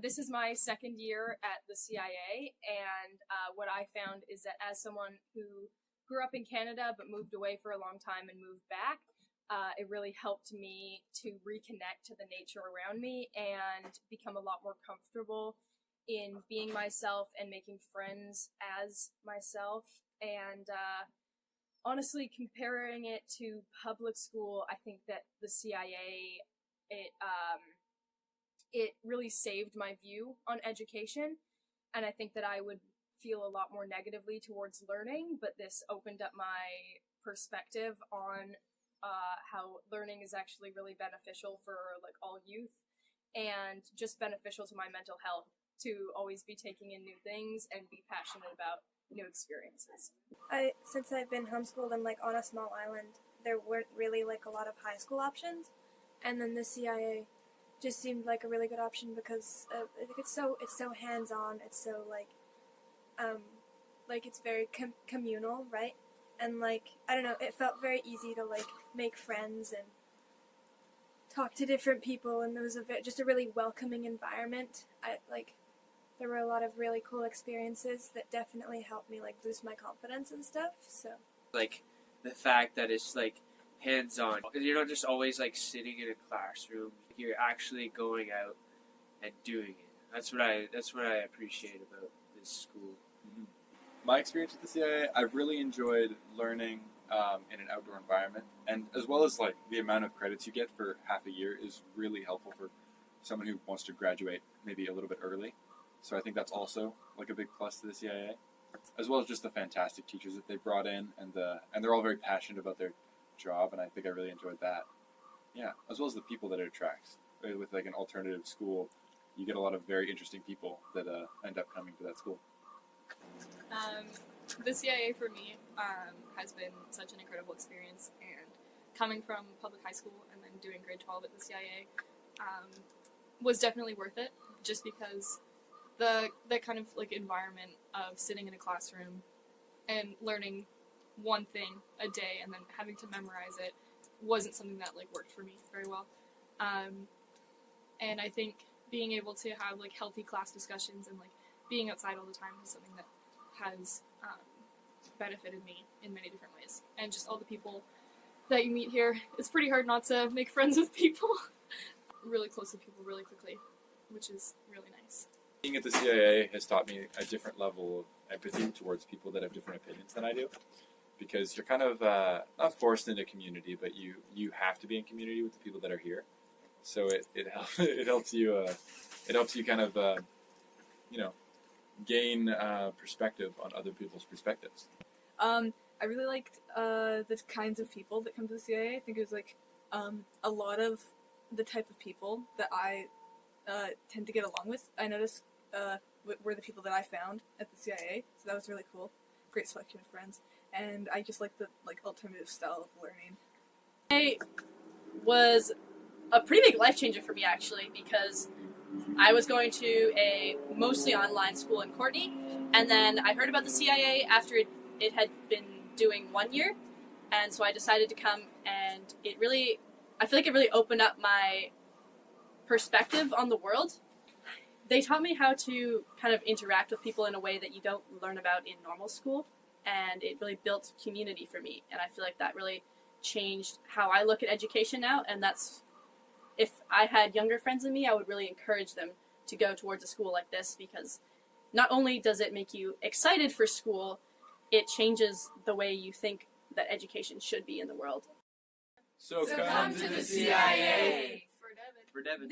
This is my second year at the CIA, and what I found is that as someone who grew up in Canada but moved away for a long time and moved back, it really helped me to reconnect to the nature around me and become a lot more comfortable in being myself and making friends as myself. And honestly, comparing it to public school, I think that the CIA, it really saved my view on education, and I think that I would feel a lot more negatively towards learning, but this opened up my perspective on how learning is actually really beneficial for like all youth, and just beneficial to my mental health to always be taking in new things and be passionate about new experiences. Since I've been homeschooled and like on a small island, there weren't really like a lot of high school options, and then the CIA just seemed like a really good option because I think it's so hands-on. It's so like it's very communal, right? And like I don't know, it felt very easy to like make friends and talk to different people, and there was just a really welcoming environment. There were a lot of really cool experiences that definitely helped me like boost my confidence and stuff. So like the fact that it's like hands-on, you're not just always like sitting in a classroom. You're actually going out and doing it. That's what I appreciate about this school. Mm-hmm. My experience with the CIA, I've really enjoyed learning in an outdoor environment, and as well as like the amount of credits you get for half a year is really helpful for someone who wants to graduate maybe a little bit early. So I think that's also like a big plus to the CIA, as well as just the fantastic teachers that they brought in, and they're all very passionate about their job, and I think I really enjoyed that. Yeah, as well as the people that it attracts. With like an alternative school, you get a lot of very interesting people that end up coming to that school. The CIA for me has been such an incredible experience, and coming from public high school and then doing grade 12 at the CIA was definitely worth it, just because the kind of like environment of sitting in a classroom and learning one thing a day and then having to memorize it wasn't something that like worked for me very well. And I think being able to have like healthy class discussions and like being outside all the time is something that has benefited me in many different ways. And just all the people that you meet here, it's pretty hard not to make friends with people. Really close to people really quickly, which is really nice. Being at the CIA has taught me a different level of empathy towards people that have different opinions than I do, because you're kind of not forced into community, but you have to be in community with the people that are here. So it helps you kind of gain perspective on other people's perspectives. I really liked the kinds of people that come to the CIA. I think it was like a lot of the type of people that I tend to get along with. I noticed were the people that I found at the CIA, so that was really cool. Great selection of friends, and I just like the alternative style of learning. It was a pretty big life changer for me actually, because I was going to a mostly online school in Courtenay, and then I heard about the CIA after it had been doing 1 year, and so I decided to come, and I feel like it really opened up my perspective on the world. They taught me how to kind of interact with people in a way that you don't learn about in normal school, and it really built community for me, and I feel like that really changed how I look at education now, and that's, if I had younger friends than me, I would really encourage them to go towards a school like this, because not only does it make you excited for school, it changes the way you think that education should be in the world. So come to the CIA! For Devin.